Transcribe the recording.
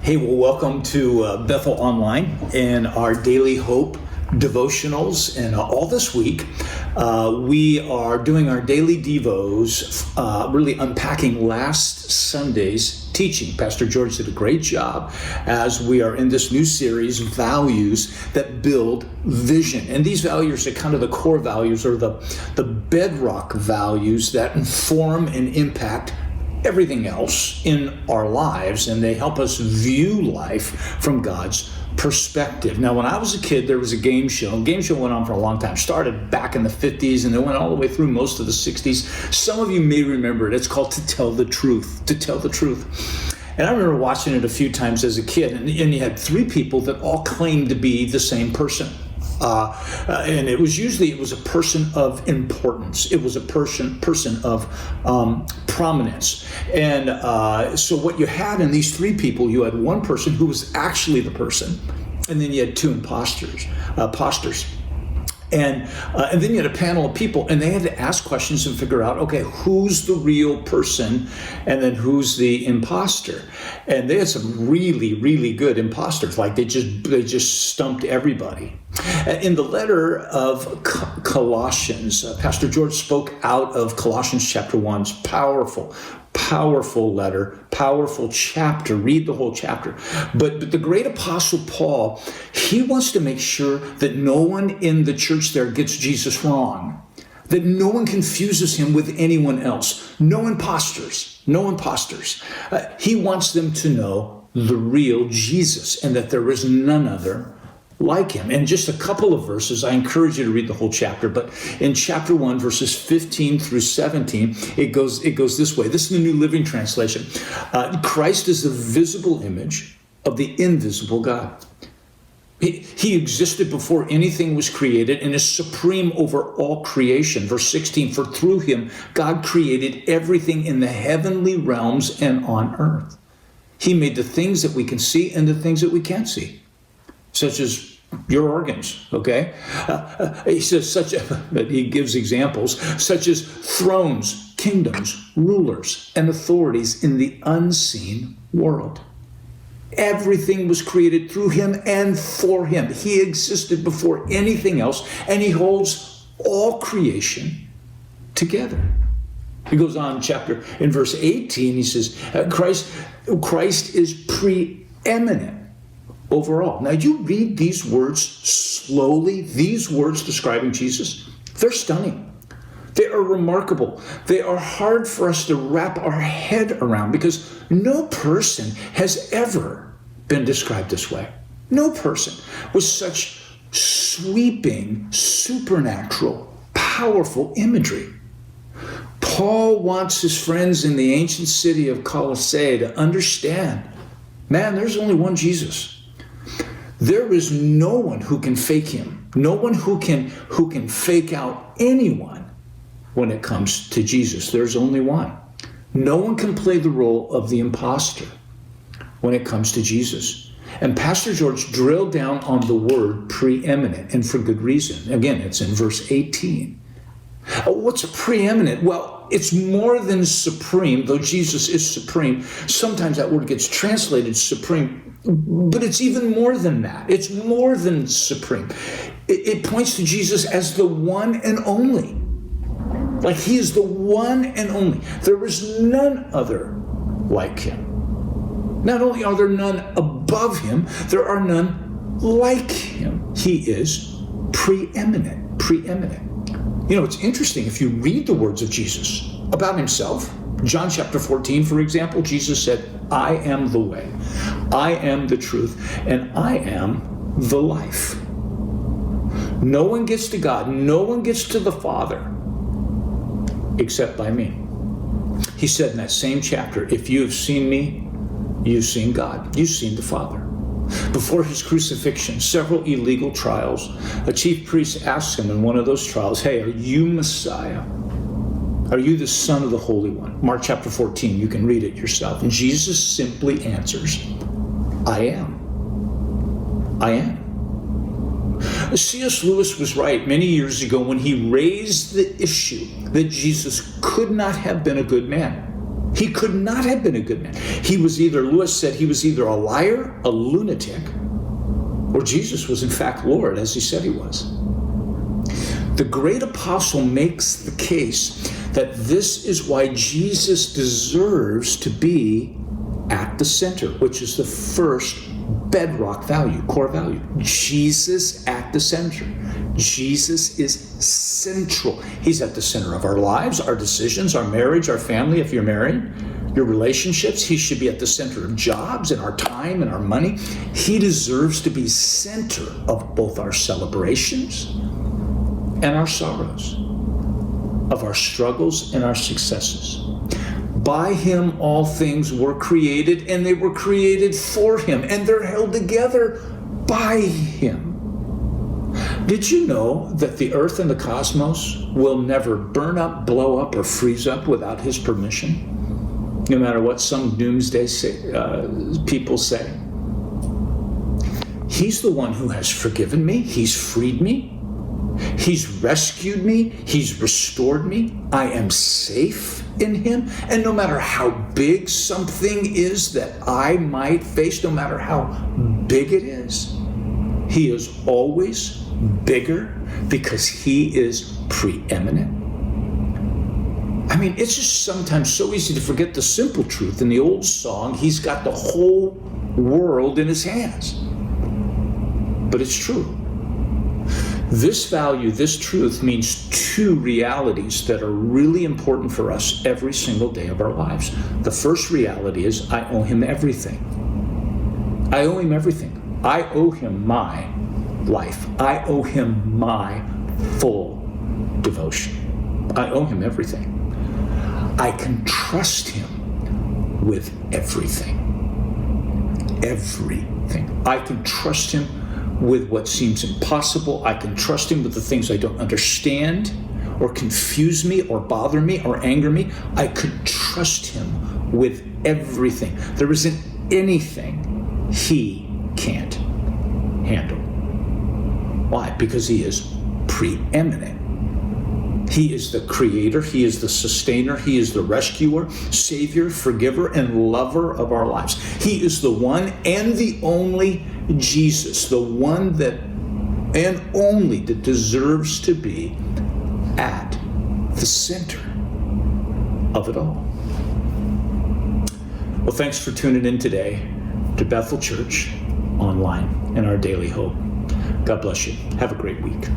Hey, well, welcome to Bethel Online and our Daily Hope devotionals. And all this week, we are doing our daily devos, really unpacking last Sunday's teaching. Pastor George did a great job as we are in this new series, Values That Build Vision. And these values are kind of the core values, or the bedrock values that inform and impact everything else in our lives, and they help us view life from God's perspective. Now, when I was a kid, there was a game show. Game show went on for a long time. Started back in the 50s, and it went all the way through most of the 60s. Some of you may remember it. It's called To Tell the Truth. To Tell the Truth. And I remember watching it a few times as a kid, and you had three people that all claimed to be the same person. And it was a person of importance. It was a person of prominence. And so what you had in these three people, you had one person who was actually the person, and then you had two imposters. And then you had a panel of people, and they had to ask questions and figure out, okay, who's the real person, and then who's the imposter. And they had some really, really good imposters. Like they just stumped everybody. In the letter of Colossians, Pastor George spoke out of Colossians chapter 1's powerful letter, powerful chapter. Read the whole chapter. But the great apostle Paul, he wants to make sure that no one in the church there gets Jesus wrong, that no one confuses him with anyone else. No imposters. He wants them to know the real Jesus, and that there is none other like him. And just a couple of verses, I encourage you to read the whole chapter, but in chapter 1, verses 15 through 17, it goes this way. This is the New Living Translation. Christ is the visible image of the invisible God. He existed before anything was created and is supreme over all creation. Verse 16, for through him, God created everything in the heavenly realms and on earth. He made the things that we can see and the things that we can't see, such as your organs, okay? He says he gives examples, such as thrones, kingdoms, rulers, and authorities in the unseen world. Everything was created through him and for him. He existed before anything else, and he holds all creation together. He goes on in verse 18, he says, Christ is preeminent over all. Now, you read these words slowly, these words describing Jesus, they're stunning. They are remarkable. They are hard for us to wrap our head around because no person has ever been described this way. No person with such sweeping, supernatural, powerful imagery. Paul wants his friends in the ancient city of Colossae to understand, man, there's only one Jesus. There is no one who can fake him. No one who can fake out anyone when it comes to Jesus. There's only one. No one can play the role of the imposter when it comes to Jesus. And Pastor George drilled down on the word preeminent, and for good reason. Again, it's in verse 18. What's preeminent? Well, it's more than supreme, though Jesus is supreme. Sometimes that word gets translated supreme, but it's even more than that. It's more than supreme. It points to Jesus as the one and only. Like he is the one and only. There is none other like him. Not only are there none above him, there are none like him. He is preeminent. You know, it's interesting if you read the words of Jesus about himself. John chapter 14, for example, Jesus said, I am the way, I am the truth, and I am the life. No one gets to God, no one gets to the Father except by me. He said in that same chapter, if you have seen me, you've seen God, you've seen the Father. Before his crucifixion, several illegal trials, a chief priest asked him in one of those trials, hey, are you Messiah? Are you the Son of the Holy One? Mark chapter 14, you can read it yourself. And Jesus simply answers, I am. I am. C.S. Lewis was right many years ago when he raised the issue that Jesus could not have been a good man. He could not have been a good man. He was either, Lewis said, he was either a liar, a lunatic, or Jesus was in fact Lord, as he said he was. The great apostle makes the case that this is why Jesus deserves to be at the center, which is the first bedrock value, core value. Jesus at the center. Jesus is central. He's at the center of our lives, our decisions, our marriage, our family, if you're married, your relationships. He should be at the center of jobs and our time and our money. He deserves to be center of both our celebrations and our sorrows, of our struggles and our successes. By him all things were created, and they were created for him, and they're held together by him. Did you know that the earth and the cosmos will never burn up, blow up, or freeze up without his permission? No matter what some doomsday people say. He's the one who has forgiven me. He's freed me. He's rescued me. He's restored me. I am safe in him. And no matter how big something is that I might face, no matter how big it is, he is always bigger because he is preeminent. I mean, it's just sometimes so easy to forget the simple truth. In the old song, he's got the whole world in his hands. But it's true. This value, this truth means two realities that are really important for us every single day of our lives. The first reality is I owe him everything. I owe him everything. I owe him my life. I owe him my full devotion. I owe him everything. I can trust him with everything. Everything. I can trust him with what seems impossible. I can trust him with the things I don't understand or confuse me or bother me or anger me. I could trust him with everything. There isn't anything he can't handle. Why? Because he is preeminent. He is the creator, he is the sustainer, he is the rescuer, savior, forgiver, and lover of our lives. He is the one and the only Jesus, the one that and only that deserves to be at the center of it all. Well, thanks for tuning in today to Bethel Church Online and Our Daily Hope. God bless you. Have a great week.